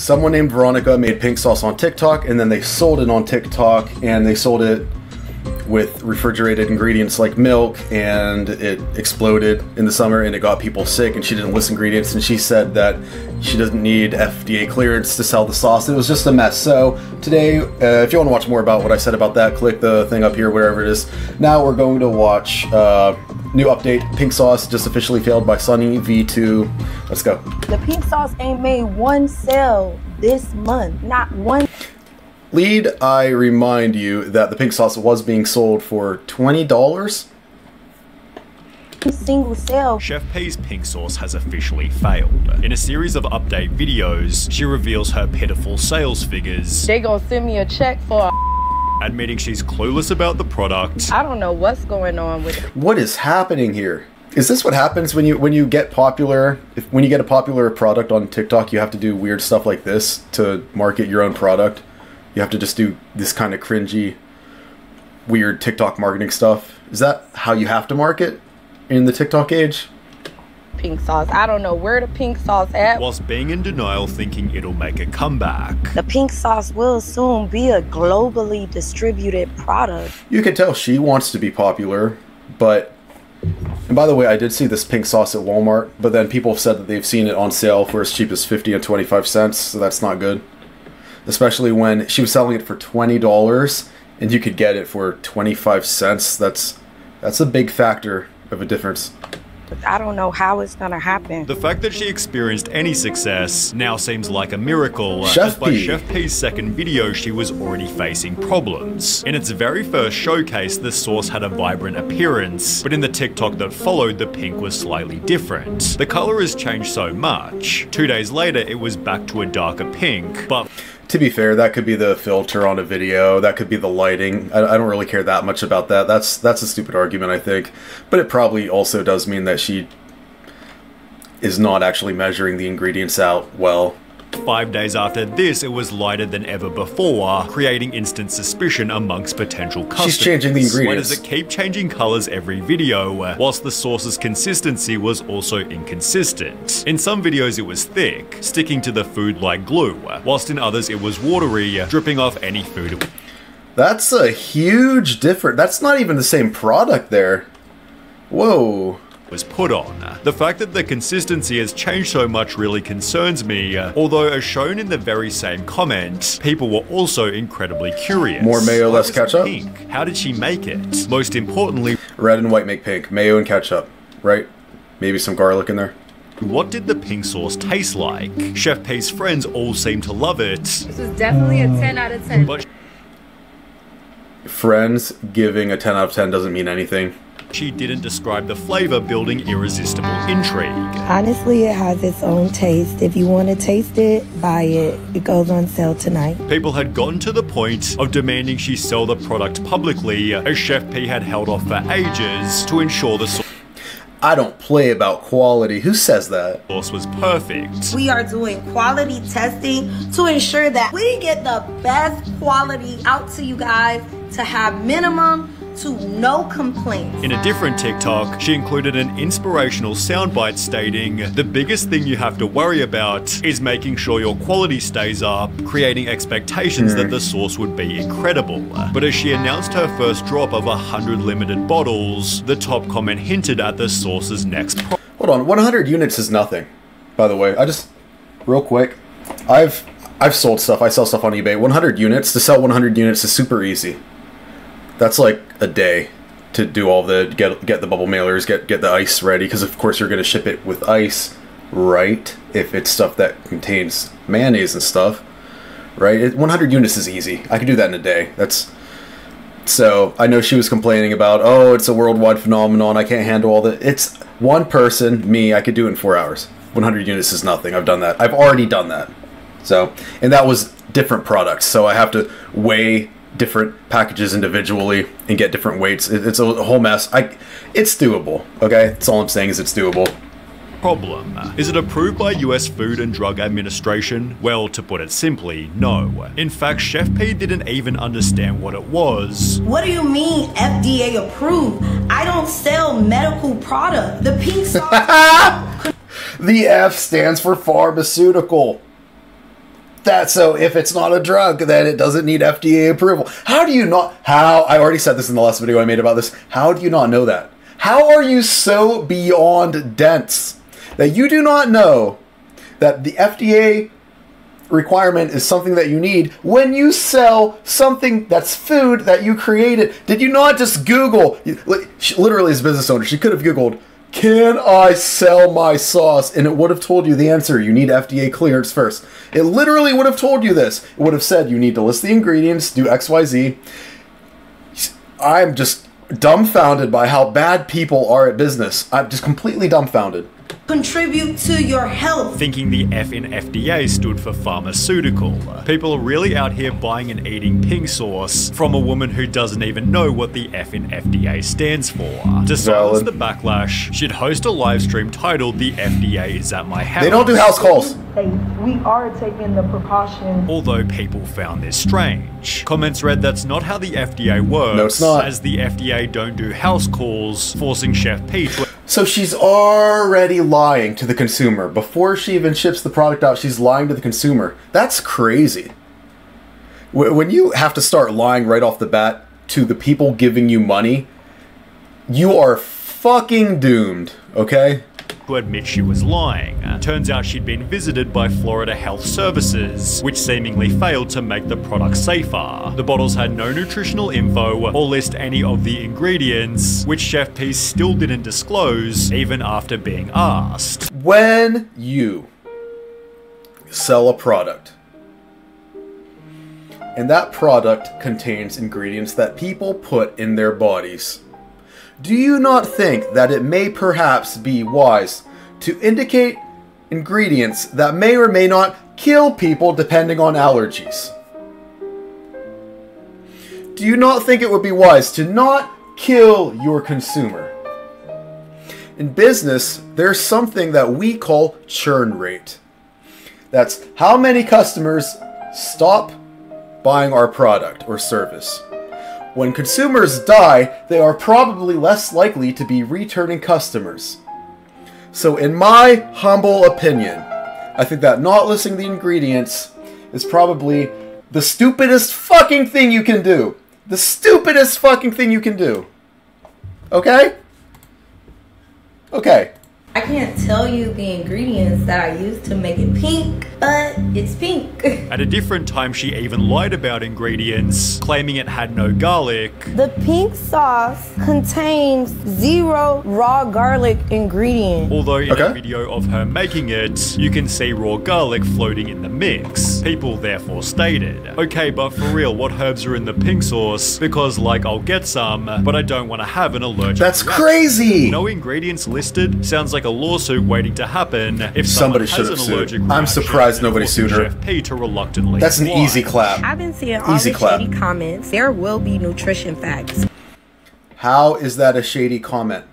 Someone named Veronica made pink sauce on TikTok, and then they sold it on TikTok, and they sold it with refrigerated ingredients like milk, and it exploded in the summer and it got people sick, and she didn't list ingredients, and she said that she doesn't need FDA clearance to sell the sauce. It was just a mess. So today, if you want to watch more about what I said about that, click the thing up here, wherever it is. Now we're going to watch new update, pink sauce just officially failed by SunnyV2. Let's go. The pink sauce ain't made one sale this month, not one. Lead, I remind you that the pink sauce was being sold for $20. Single sale. Chef P's pink sauce has officially failed. In a series of update videos, she reveals her pitiful sales figures. They gonna send me a check for admitting she's clueless about the product. I don't know what's going on with it. What is happening here? Is this what happens when you get popular? When you get a popular product on TikTok, you have to do weird stuff like this to market your own product? You have to just do this kind of cringy, weird TikTok marketing stuff. Is that how you have to market in the TikTok age? Pink sauce. I don't know where the pink sauce at. Whilst being in denial, thinking it'll make a comeback. The pink sauce will soon be a globally distributed product. You can tell she wants to be popular, but... And by the way, I did see this pink sauce at Walmart, but then people have said that they've seen it on sale for as cheap as 50 and 25 cents, so that's not good. Especially when she was selling it for $20 and you could get it for 25 cents. That's a big factor of a difference. I don't know how it's gonna happen. The fact that she experienced any success now seems like a miracle. Chef By Chef P's second video, she was already facing problems. In its very first showcase, the sauce had a vibrant appearance, but in the TikTok that followed, the pink was slightly different. The color has changed so much. 2 days later, it was back to a darker pink, but... To be fair, that could be the filter on a video, that could be the lighting. I don't really care that much about that. That's a stupid argument, I think. But it probably also does mean that she is not actually measuring the ingredients out well. 5 days after this, it was lighter than ever before, creating instant suspicion amongst potential customers. She's changing the ingredients. Why does it keep changing colors every video, whilst the sauce's consistency was also inconsistent? In some videos it was thick, sticking to the food like glue, whilst in others it was watery, dripping off any food. That's a huge difference. That's not even the same product there. Whoa. Was put on. The fact that the consistency has changed so much really concerns me, although as shown in the very same comment, people were also incredibly curious. More mayo, less ketchup? Pink? How did she make it? Most importantly, red and white make pink, mayo and ketchup, right? Maybe some garlic in there. What did the pink sauce taste like? Chef P's friends all seem to love it. This is definitely a 10 out of 10. But friends giving a 10 out of 10 doesn't mean anything. She didn't describe the flavor, building irresistible intrigue. Honestly, it has its own taste. If you want to taste it, buy it. It goes on sale tonight. People had gotten to the point of demanding she sell the product publicly, as Chef P had held off for ages to ensure the sauce. I don't play about quality. Who says that? Sauce was perfect. We are doing quality testing to ensure that we get the best quality out to you guys to have minimum to no complaints. In a different TikTok, she included an inspirational soundbite stating, "The biggest thing you have to worry about is making sure your quality stays up," creating expectations that the sauce would be incredible. But as she announced her first drop of 100 limited bottles, the top comment hinted at the sauce's next Hold on, 100 units is nothing, by the way. Real quick, I've sold stuff, I sell stuff on eBay. 100 units, to sell 100 units is super easy. That's like a day to do all the, get the bubble mailers, get the ice ready, because of course you're going to ship it with ice, right? If it's stuff that contains mayonnaise and stuff, right? 100 units is easy. I could do that in a day. So I know she was complaining about, oh, it's a worldwide phenomenon, I can't handle all the, it's one person, me, I could do it in 4 hours. 100 units is nothing. I've done that. I've already done that. So, and that was different products, so I have to weigh different packages individually and get different weights. It's a whole mess. It's doable, okay? That's all I'm saying is it's doable. Problem. Is it approved by US Food and Drug Administration? Well, to put it simply, no. In fact, Chef P didn't even understand what it was. What do you mean FDA approved? I don't sell medical product. The pink sauce. The F stands for pharmaceutical. So if it's not a drug, then it doesn't need FDA approval. How do you not? I already said this in the last video I made about this. How do you not know that? How are you so beyond dense that you do not know that the FDA requirement is something that you need when you sell something that's food that you created? Did you not just Google? Literally, as a business owner, she could have Googled, "Can I sell my sauce?" And it would have told you the answer. You need FDA clearance first. It literally would have told you this. It would have said you need to list the ingredients, do XYZ. I'm just dumbfounded by how bad people are at business. I'm just completely dumbfounded. Contribute to your health. Thinking the F in FDA stood for pharmaceutical. People are really out here buying and eating pink sauce from a woman who doesn't even know what the F in FDA stands for. To silence the backlash, she'd host a live stream titled "The FDA is at my house." They don't do house calls. We are taking the precaution. Although people found this strange. Comments read, "That's not how the FDA works." No, it's not. As the FDA don't do house calls, forcing Chef P to... So she's already lying to the consumer. Before she even ships the product out, she's lying to the consumer. That's crazy. When you have to start lying right off the bat to the people giving you money, you are fucking doomed, okay? To admit she was lying. Turns out she'd been visited by Florida Health Services, which seemingly failed to make the product safer. The bottles had no nutritional info or list any of the ingredients, which Chef P still didn't disclose even after being asked. When you sell a product, and that product contains ingredients that people put in their bodies, do you not think that it may perhaps be wise to indicate ingredients that may or may not kill people depending on allergies? Do you not think it would be wise to not kill your consumer? In business, there's something that we call churn rate. That's how many customers stop buying our product or service. When consumers die, they are probably less likely to be returning customers. So in my humble opinion, I think that not listing the ingredients is probably the stupidest fucking thing you can do. The stupidest fucking thing you can do. Okay? Okay. I can't tell you the ingredients that I use to make it pink, but it's pink. At a different time, she even lied about ingredients, claiming it had no garlic. The pink sauce contains 0 raw garlic ingredient. Although in a video of her making it, you can see raw garlic floating in the mix. People therefore stated, "Okay, but for real, what herbs are in the pink sauce? Because like I'll get some, but I don't want to have an allergic That's reaction." crazy! No ingredients listed sounds like a lawsuit waiting to happen if Somebody someone should has have an allergic sued. reaction. I'm surprised nobody sued her. Chef P to reluctantly That's an comply. easy clap. I've been seeing all Easy the clap. shady comments. There will be nutrition facts. How is that a shady comment?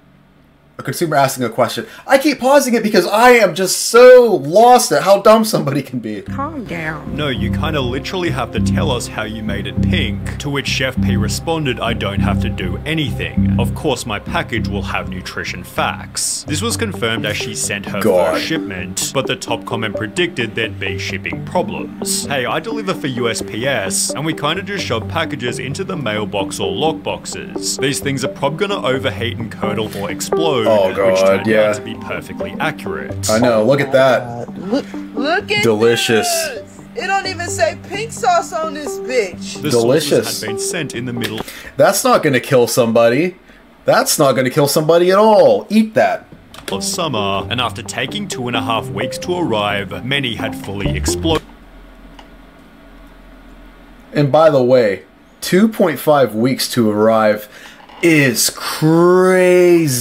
A consumer asking a question. I keep pausing it because I am just so lost at how dumb somebody can be. Calm down. No, you kinda literally have to tell us how you made it pink. To which Chef P responded, "I don't have to do anything. Of course my package will have nutrition facts." This was confirmed as she sent her first shipment, but the top comment predicted there'd be shipping problems. Hey, I deliver for USPS, and we kinda just shove packages into the mailbox or lockboxes. These things are probably gonna overheat and curdle or explode. Oh which god, turned yeah. out to be perfectly accurate. I know, look at that. Look at Delicious. this. It don't even say pink sauce on this bitch. The Delicious. sauces had been sent in the middle That's not gonna kill somebody. That's not gonna kill somebody at all. Eat that. of summer, and after taking 2.5 weeks to arrive, many had fully exploded. And by the way, 2.5 weeks to arrive is crazy.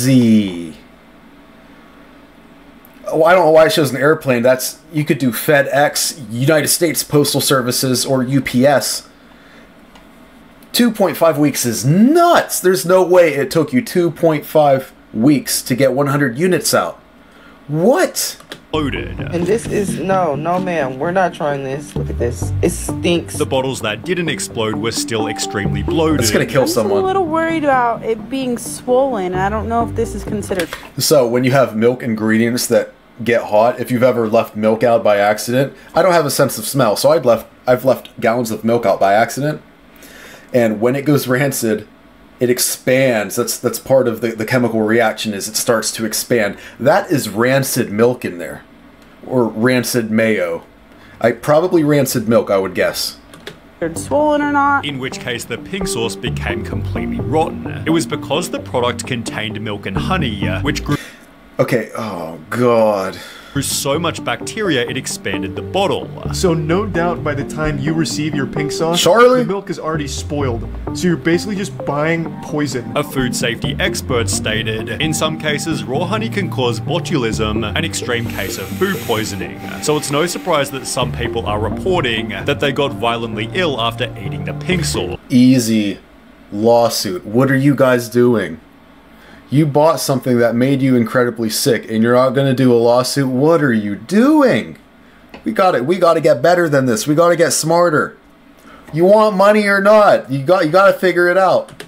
Oh, I don't know why it shows an airplane. That's, you could do FedEx, United States Postal Services, or UPS. 2.5 weeks is nuts. There's no way it took you 2.5 weeks to get 100 units out. What? And this is, no ma'am, we're not trying this. Look at this. It stinks. The bottles that didn't explode were still extremely bloated. It's gonna kill someone. I'm a little worried about it being swollen. I don't know if this is considered. So when you have milk ingredients that get hot, if you've ever left milk out by accident, I don't have a sense of smell, so I've left gallons of milk out by accident, and when it goes rancid, it expands. That's part of the chemical reaction, is it starts to expand. That is rancid milk in there, or rancid mayo. Probably rancid milk, I would guess. Swollen or not. In which case the pink sauce became completely rotten. It was because the product contained milk and honey, which grew Okay, oh god. so much bacteria it expanded the bottle. So no doubt by the time you receive your pink sauce, Charlie? the milk is already spoiled. So you're basically just buying poison. A food safety expert stated, in some cases, raw honey can cause botulism, an extreme case of food poisoning. So it's no surprise that some people are reporting that they got violently ill after eating the pink sauce. Easy lawsuit. What are you guys doing? You bought something that made you incredibly sick, and you're not going to do a lawsuit? What are you doing? We gotta get better than this. We gotta get smarter. You want money or not? You gotta figure it out.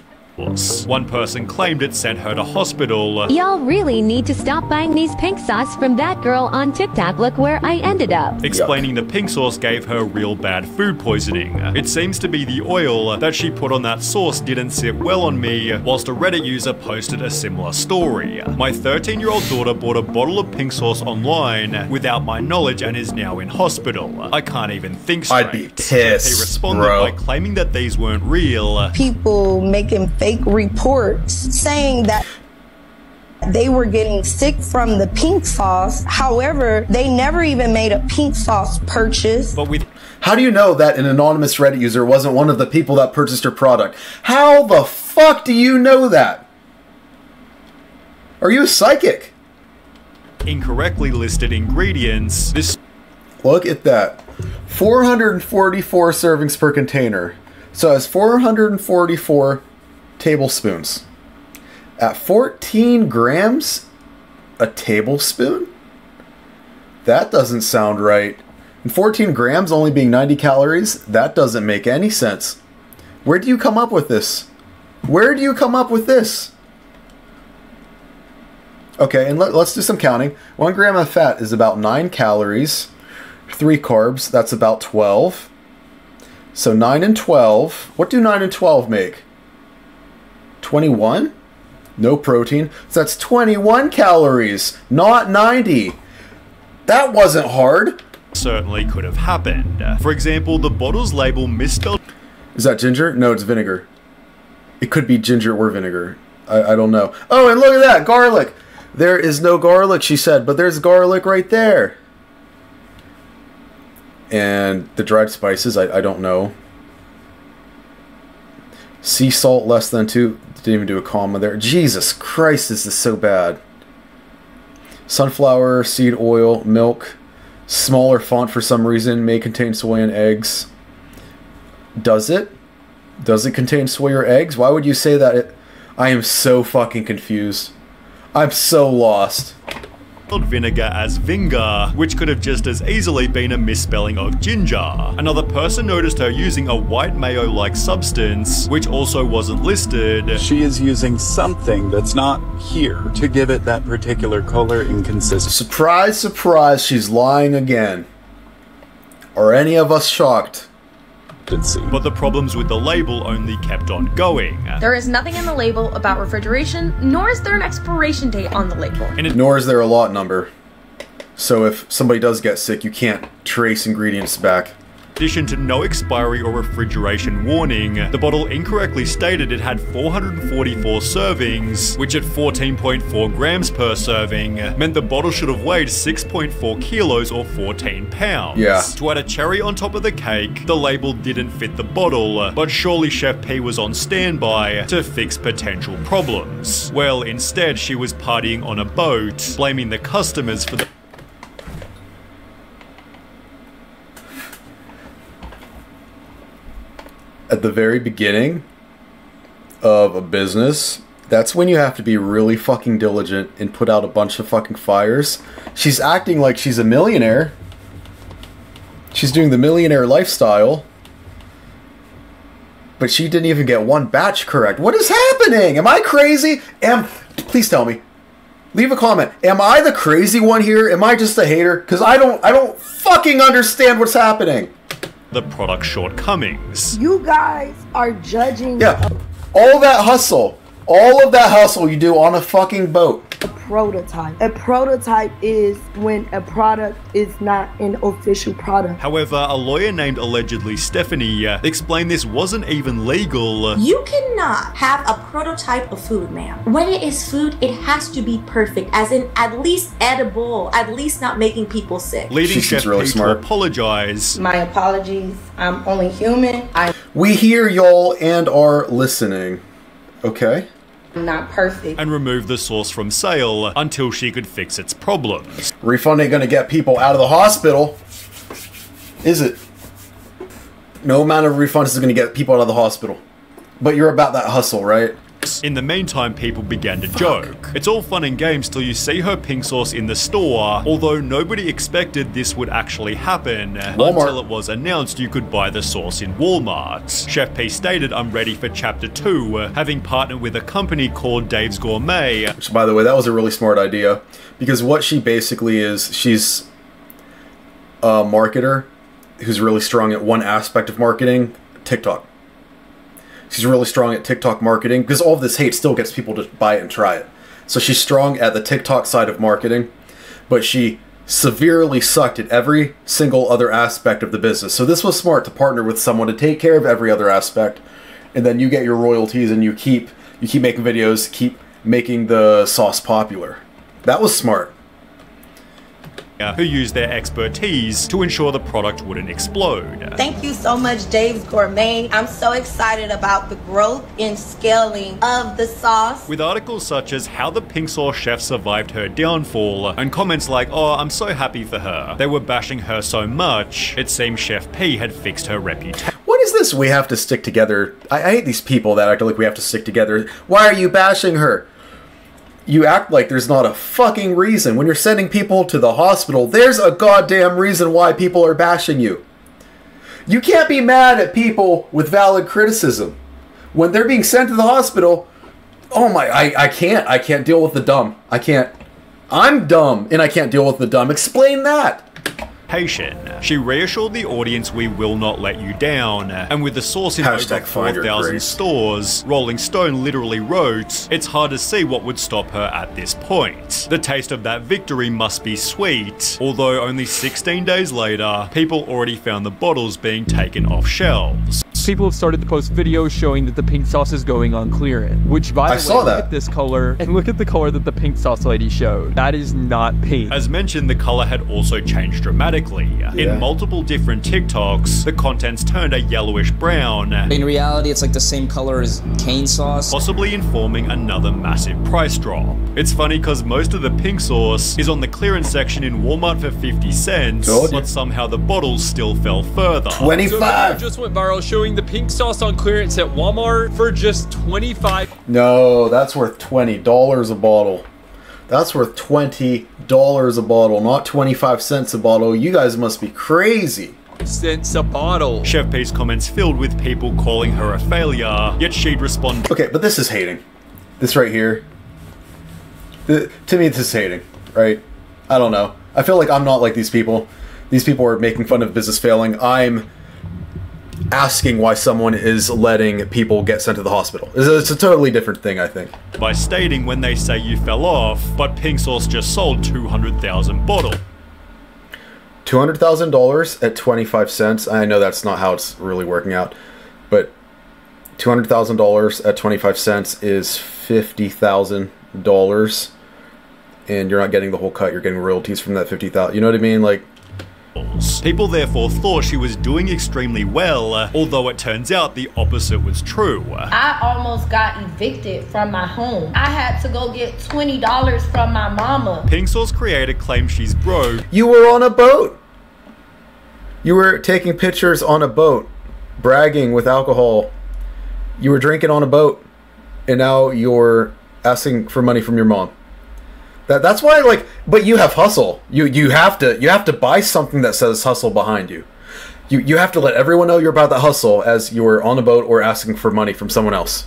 One person claimed it sent her to hospital. Y'all really need to stop buying these pink sauce from that girl on TikTok. Look where I ended up. Explaining the pink sauce gave her real bad food poisoning. It seems to be the oil that she put on that sauce didn't sit well on me, whilst a Reddit user posted a similar story. My 13-year-old daughter bought a bottle of pink sauce online without my knowledge and is now in hospital. I can't even think straight. I'd be pissed, He responded bro. by claiming that these weren't real. People making fake reports saying that they were getting sick from the pink sauce. However, they never even made a pink sauce purchase. But with How do you know that an anonymous Reddit user wasn't one of the people that purchased her product? How the fuck do you know that? Are you a psychic? incorrectly listed ingredients, this Look at that. 444 servings per container. So it's 444 tablespoons. At 14 grams a tablespoon? That doesn't sound right. And 14 grams only being 90 calories? That doesn't make any sense. Where do you come up with this? Where do you come up with this? Okay, and let's do some counting. 1 gram of fat is about 9 calories. 3 carbs, that's about 12. So 9 and 12. What do 9 and 12 make? 21? No protein. So that's 21 calories, not 90. That wasn't hard. certainly could have happened. For example, the bottle's label misspelled Is that ginger? No, it's vinegar. It could be ginger or vinegar. I don't know. Oh, and look at that, garlic. There is no garlic, she said, but there's garlic right there. And the dried spices, I don't know. Sea salt less than 2. Didn't even do a comma there. Jesus Christ, this is so bad. Sunflower, seed oil, milk. Smaller font for some reason. May contain soy and eggs. Does it? Does it contain soy or eggs? Why would you say that? I am so fucking confused. I'm so lost. vinegar as vinger, which could have just as easily been a misspelling of ginger. Another person noticed her using a white mayo-like substance, which also wasn't listed. She is using something that's not here to give it that particular color and consistency. Surprise, surprise, she's lying again. Are any of us shocked? But the problems with the label only kept on going. There is nothing in the label about refrigeration, nor is there an expiration date on the label. Nor is there a lot number. So if somebody does get sick, you can't trace ingredients back. In addition to no expiry or refrigeration warning, the bottle incorrectly stated it had 444 servings, which at 14.4 grams per serving meant the bottle should have weighed 6.4 kilos or 14 pounds. Yeah. To add a cherry on top of the cake, the label didn't fit the bottle, but surely Chef P was on standby to fix potential problems. Well, instead she was partying on a boat, blaming the customers for the At the very beginning of a business, that's when you have to be really fucking diligent and put out a bunch of fucking fires. She's acting like she's a millionaire. She's doing the millionaire lifestyle. But she didn't even get one batch correct. What is happening? Am I crazy? Please tell me. Leave a comment. Am I the crazy one here? Am I just a hater? Because I don't fucking understand what's happening. The product's shortcomings. You guys are judging All that hustle. All of that hustle you do on a fucking boat. a prototype. A prototype is when a product is not an official product. However, a lawyer named allegedly Stephanie explained this wasn't even legal. You cannot have a prototype of food, ma'am. When it is food, it has to be perfect, as in at least edible, at least not making people sick. Leading Chef really P to apologize. My apologies. I'm only human. We hear y'all and are listening. Okay. I'm not perfect. And remove the sauce from sale until she could fix its problems. Refund ain't gonna get people out of the hospital, is it? No amount of refunds is gonna get people out of the hospital. But you're about that hustle, right? In the meantime, people began to joke. It's all fun and games till you see her pink sauce in the store, although nobody expected this would actually happen until it was announced you could buy the sauce in Walmart. Chef P stated, "I'm ready for Chapter 2, having partnered with a company called Dave's Gourmet." Which, by the way, that was a really smart idea, because what she basically is, she's a marketer who's really strong at one aspect of marketing, TikTok. She's really strong at TikTok marketing, because all of this hate still gets people to buy it and try it. So she's strong at the TikTok side of marketing, but she severely sucked at every single other aspect of the business. So this was smart to partner with someone to take care of every other aspect, and then you get your royalties and you keep making videos, keep making the sauce popular. That was smart. Who used their expertise to ensure the product wouldn't explode. Thank you so much, Dave's Gourmet. I'm so excited about the growth and scaling of the sauce. With articles such as how the pink sauce chef survived her downfall, and comments like, "Oh, I'm so happy for her. They were bashing her so much. It seems Chef P had fixed her reputation." What is this? We have to stick together. I hate these people that act like we have to stick together. Why are you bashing her? You act like there's not a fucking reason. When you're sending people to the hospital, there's a goddamn reason why people are bashing you. You can't be mad at people with valid criticism. When they're being sent to the hospital, oh my, I can't deal with the dumb. I'm dumb and I can't deal with the dumb. Explain that. She reassured the audience, "We will not let you down." And with the sauce in over 4,000 stores, Rolling Stone literally wrote, "It's hard to see what would stop her at this point. The taste of that victory must be sweet." Although only 16 days later, people already found the bottles being taken off shelves. People have started to post videos showing that the pink sauce is going on clearance. Which, by the way, look at this color, and look at the color that the pink sauce lady showed. That is not pink. As mentioned, the color had also changed dramatically. In multiple different TikToks, the contents turned a yellowish brown. In reality, it's like the same color as cane sauce. Possibly informing another massive price drop. It's funny because most of the pink sauce is on the clearance section in Walmart for 50 cents, but somehow the bottles still fell further. 25! So just went viral showing the pink sauce on clearance at Walmart for just 25. No, that's worth $20 a bottle. That's worth $20 a bottle, not 25 cents a bottle. You guys must be crazy. Cents a bottle. Chef P's comments filled with people calling her a failure, yet she'd respond. Okay, but this is hating. This right here. To me, this is hating, right? I don't know. I feel like I'm not like these people. These people are making fun of business failing. I'm asking why someone is letting people get sent to the hospital. It's a totally different thing, I think. By stating when they say you fell off, but pink sauce just sold 200,000 bottles. $200,000 at 25 cents. I know that's not how it's really working out, but $200,000 at 25 cents is $50,000, and you're not getting the whole cut. You're getting royalties from that 50,000. You know what I mean? Like, people therefore thought she was doing extremely well, although it turns out the opposite was true. I almost got evicted from my home. I had to go get $20 from my mama. Pink Sauce creator claims she's broke. You were on a boat. You were taking pictures on a boat, bragging with alcohol. You were drinking on a boat, and now you're asking for money from your mom. That's why, like, but you have hustle. You have to buy something that says hustle behind you. You have to let everyone know you're about the hustle as you're on a boat or asking for money from someone else.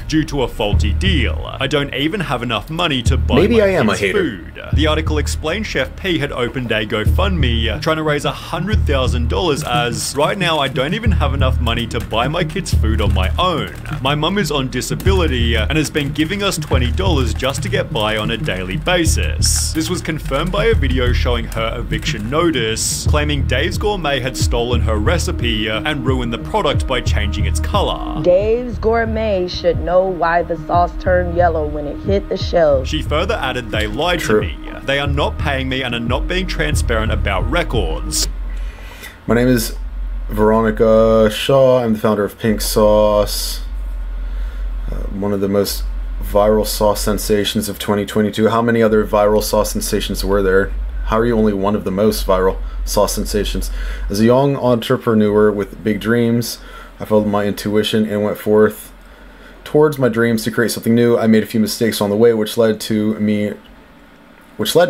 due to a faulty deal. I don't even have enough money to buy Maybe my I am kids' a hater. food. The article explained Chef P had opened a GoFundMe trying to raise $100,000 as right now I don't even have enough money to buy my kids food on my own. My mum is on disability and has been giving us $20 just to get by on a daily basis. This was confirmed by a video showing her eviction notice, claiming Dave's Gourmet had stolen her recipe and ruined the product by changing its color. Dave's Gourmet should know why the sauce turned yellow when it hit the shelves. She further added they lied to me. They are not paying me and are not being transparent about records. My name is Veronica Shaw. I'm the founder of Pink Sauce, one of the most viral sauce sensations of 2022. How many other viral sauce sensations were there? How are you only one of the most viral sauce sensations? As a young entrepreneur with big dreams, I followed my intuition and went forth towards my dreams to create something new. I made a few mistakes on the way, which led me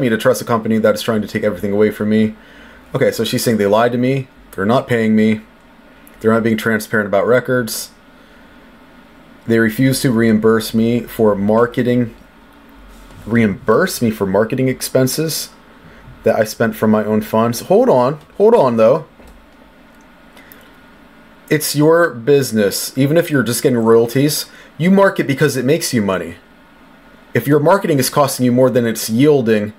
to trust a company that is trying to take everything away from me. Okay, so she's saying they lied to me, they're not paying me, they're not being transparent about records, they refuse to reimburse me for marketing expenses that I spent from my own funds. Hold on though. It's your business. Even if you're just getting royalties, you market because it makes you money. If your marketing is costing you more than it's yielding,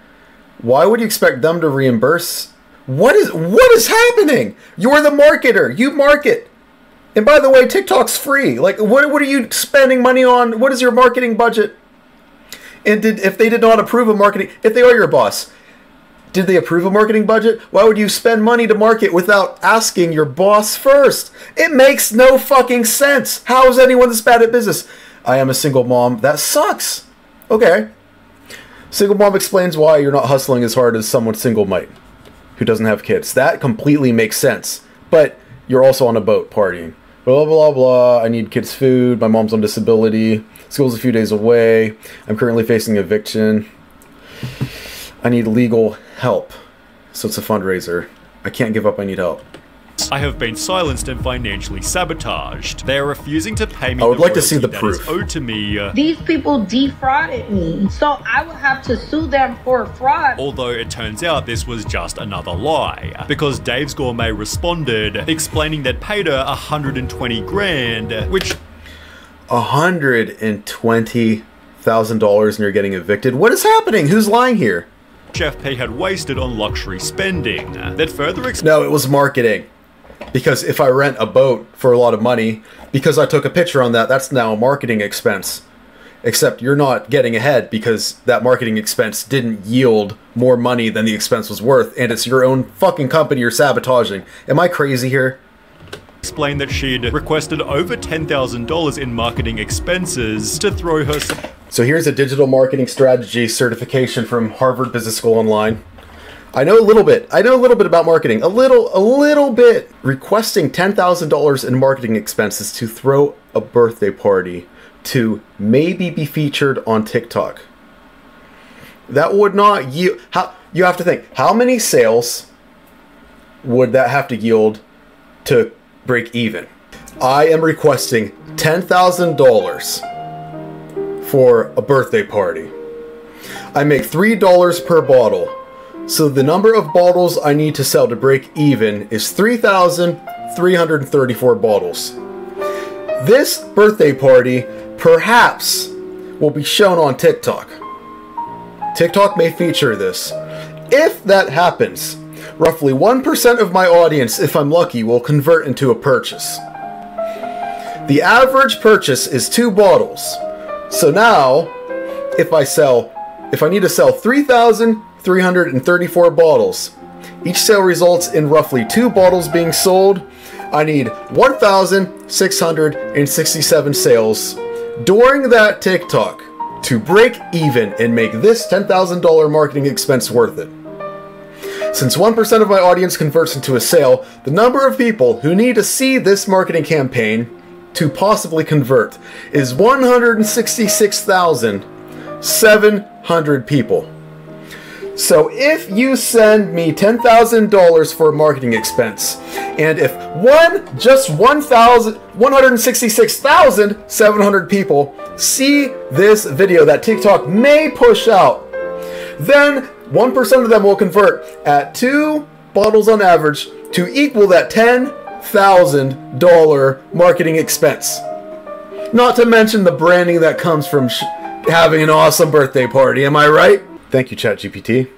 why would you expect them to reimburse? What is happening? You're the marketer. You market. And by the way, TikTok's free. Like, what are you spending money on? What is your marketing budget? And if they did not approve of marketing, if they are your boss, did they approve a marketing budget? Why would you spend money to market without asking your boss first? It makes no fucking sense. How is anyone this bad at business? I am a single mom. That sucks. Okay. Single mom explains why you're not hustling as hard as someone single might, who doesn't have kids. That completely makes sense. But you're also on a boat partying. Blah, blah, blah. I need kids' food. My mom's on disability. School's a few days away. I'm currently facing eviction. I need legal help. So it's a fundraiser. I can't give up. I need help. I have been silenced and financially sabotaged. They are refusing to pay me. I would like to see the that proof. is owed to me. These people defrauded me, so I would have to sue them for fraud. Although it turns out this was just another lie, because Dave's Gourmet responded, explaining they'd paid her 120 grand, which $120,000 and you're getting evicted. What is happening? Who's lying here? Chef P had wasted on luxury spending. That further No, it was marketing. Because if I rent a boat for a lot of money, because I took a picture on that, that's now a marketing expense. Except you're not getting ahead because that marketing expense didn't yield more money than the expense was worth, and it's your own fucking company you're sabotaging. Am I crazy here? Explained that she'd requested over $10,000 in marketing expenses to throw her. So here's a digital marketing strategy certification from Harvard Business School Online. I know a little bit. I know a little bit about marketing. A little bit. Requesting $10,000 in marketing expenses to throw a birthday party to maybe be featured on TikTok. That would not yield. You have to think, how many sales would that have to yield to break even? I am requesting $10,000 for a birthday party. I make $3 per bottle. So the number of bottles I need to sell to break even is 3,334 bottles. This birthday party perhaps will be shown on TikTok. TikTok may feature this. If that happens, roughly 1% of my audience, if I'm lucky, will convert into a purchase. The average purchase is 2 bottles. So now, if I need to sell 3,334 bottles, each sale results in roughly 2 bottles being sold. I need 1,667 sales during that TikTok to break even and make this $10,000 marketing expense worth it. Since 1% of my audience converts into a sale, the number of people who need to see this marketing campaign to possibly convert is 166,700 people. So if you send me $10,000 for a marketing expense, and if 166,700 people see this video that TikTok may push out, then 1% of them will convert at 2 bottles on average to equal that $10,000 marketing expense. Not to mention the branding that comes from having an awesome birthday party, am I right? Thank you, ChatGPT.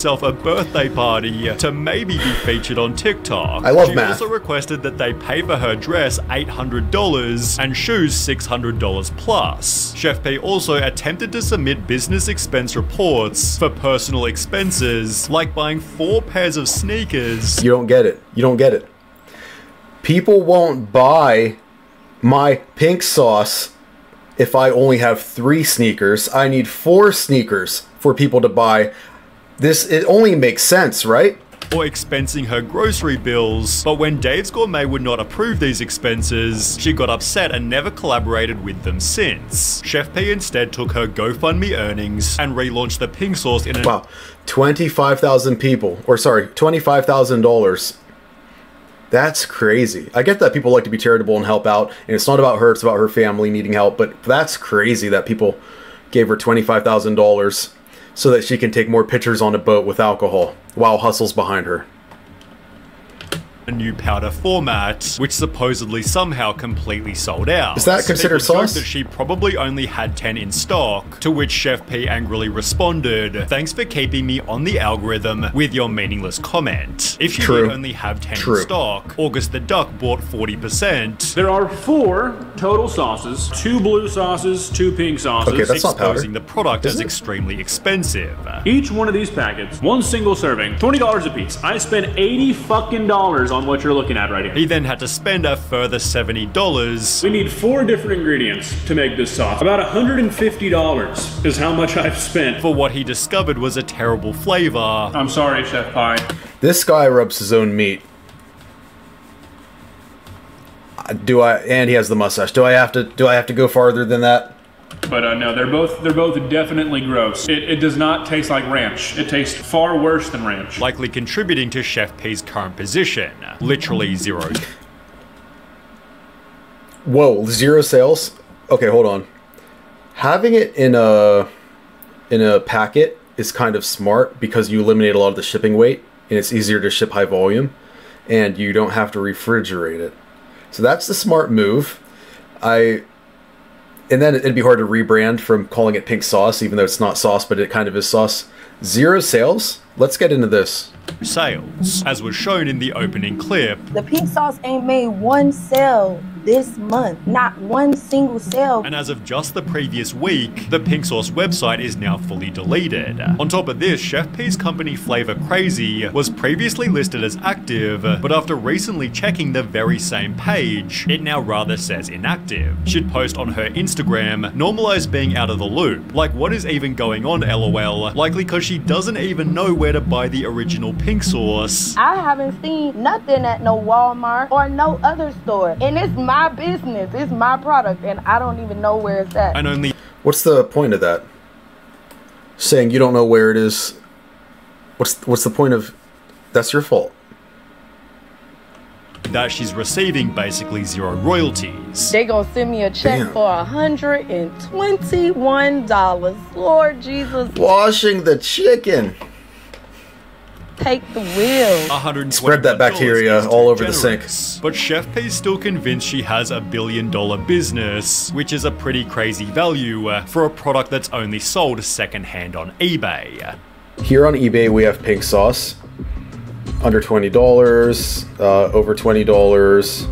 A birthday party to maybe be featured on TikTok. I love she math. also requested that they pay for her dress $800 and shoes $600 plus. Chef P also attempted to submit business expense reports for personal expenses, like buying 4 pairs of sneakers. You don't get it. You don't get it. People won't buy my pink sauce if I only have 3 sneakers. I need 4 sneakers for people to buy. It only makes sense, right? Or expensing her grocery bills, but when Dave's Gourmet would not approve these expenses, she got upset and never collaborated with them since. Chef P instead took her GoFundMe earnings and relaunched the pink sauce in a— Wow, 25,000 people, or sorry, $25,000. That's crazy. I get that people like to be charitable and help out, and it's not about her, it's about her family needing help, but that's crazy that people gave her $25,000 so that she can take more pictures on a boat with alcohol while Hustle's behind her. A new powder format, which supposedly somehow completely sold out. Is that considered sauce? That she probably only had 10 in stock, to which Chef P angrily responded, "Thanks for keeping me on the algorithm with your meaningless comment. If you did only have 10 in stock, August the Duck bought 40%. There are 4 total sauces, 2 blue sauces, 2 pink sauces. Okay, that's not powder. Exposing the product as extremely expensive. Each one of these packets, 1 single serving, $20 a piece. I spent $80 fucking on what you're looking at right here. He then had to spend a further $70. We need 4 different ingredients to make this sauce. About $150 is how much I've spent for what he discovered was a terrible flavor. I'm sorry, Chef Pie. This guy rubs his own meat. And he has the mustache. Do I have to go farther than that? But no, they're both definitely gross. It does not taste like ranch. It tastes far worse than ranch. Likely contributing to Chef P's current position. Literally 0. Whoa, 0 sales? Okay, hold on. Having it in a packet is kind of smart because you eliminate a lot of the shipping weight and it's easier to ship high volume and you don't have to refrigerate it. So that's the smart move. And then it'd be hard to rebrand from calling it pink sauce, even though it's not sauce, but it kind of is sauce. 0 sales? Let's get into this. Sales, as was shown in the opening clip. The pink sauce ain't made 1 sale this month. Not 1 single sale. And as of just the previous week, the pink sauce website is now fully deleted. On top of this, Chef P's company Flavor Crazy was previously listed as active, but after recently checking the very same page, it now rather says inactive. She'd post on her Instagram, "Normalize being out of the loop. Like, what is even going on, LOL?" Likely because she doesn't even know where to buy the original pink sauce. I haven't seen nothing at no Walmart or no other store. And it's my business. It's my product. And I don't even know where it's at. And only— What's the point of that? Saying you don't know where it is. What's the point of... That's your fault. That she's receiving basically 0 royalties. They gonna send me a check for $121. Lord Jesus. Washing the chicken. Take the wheel. Spread that bacteria all over the sink. But Chef P's still convinced she has a $1 billion business, which is a pretty crazy value for a product that's only sold secondhand on eBay. Here on eBay we have pink sauce. Under $20, over $20,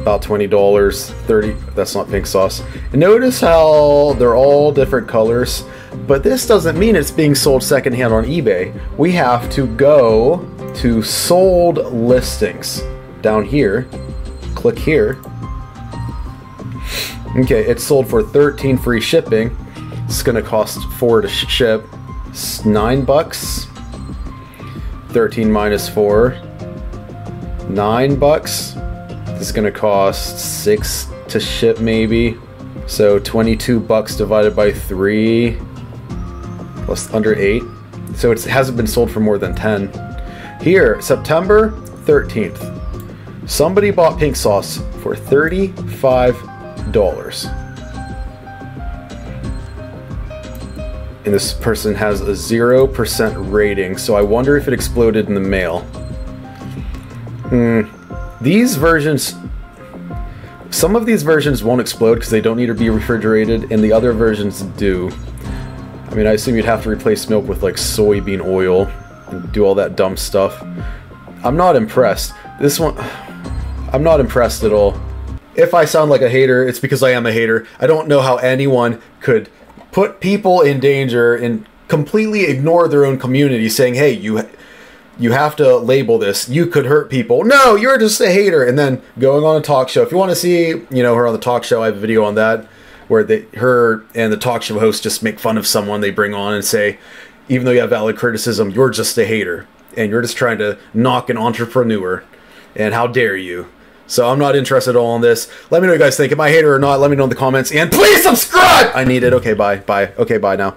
about $20, 30, that's not pink sauce. And notice how they're all different colors, but this doesn't mean it's being sold secondhand on eBay. We have to go to sold listings. Down here, click here. Okay, it's sold for $13 free shipping. It's gonna cost $4 to ship. It's $9. 13 minus 4, $9. This is gonna cost 6 to ship maybe. So $22 divided by 3 plus under 8. So it hasn't been sold for more than 10. Here, September 13th. Somebody bought pink sauce for $35. And this person has a 0% rating, so I wonder if it exploded in the mail. These versions... Some of these versions won't explode because they don't need to be refrigerated, and the other versions do. I mean, I assume you'd have to replace milk with like soybean oil and do all that dumb stuff. I'm not impressed. This one... I'm not impressed at all. If I sound like a hater, it's because I am a hater. I don't know how anyone could put people in danger and completely ignore their own community, saying, hey, you have to label this. You could hurt people. No, you're just a hater. And then going on a talk show. If you want to see, you know, her on the talk show, I have a video on that where her and the talk show host just make fun of someone they bring on and say, even though you have valid criticism, you're just a hater. And you're just trying to knock an entrepreneur. And how dare you? So I'm not interested at all in this. Let me know what you guys think. Am I a hater or not? Let me know in the comments. And please subscribe! I need it. Okay, bye. Bye. Okay, bye now.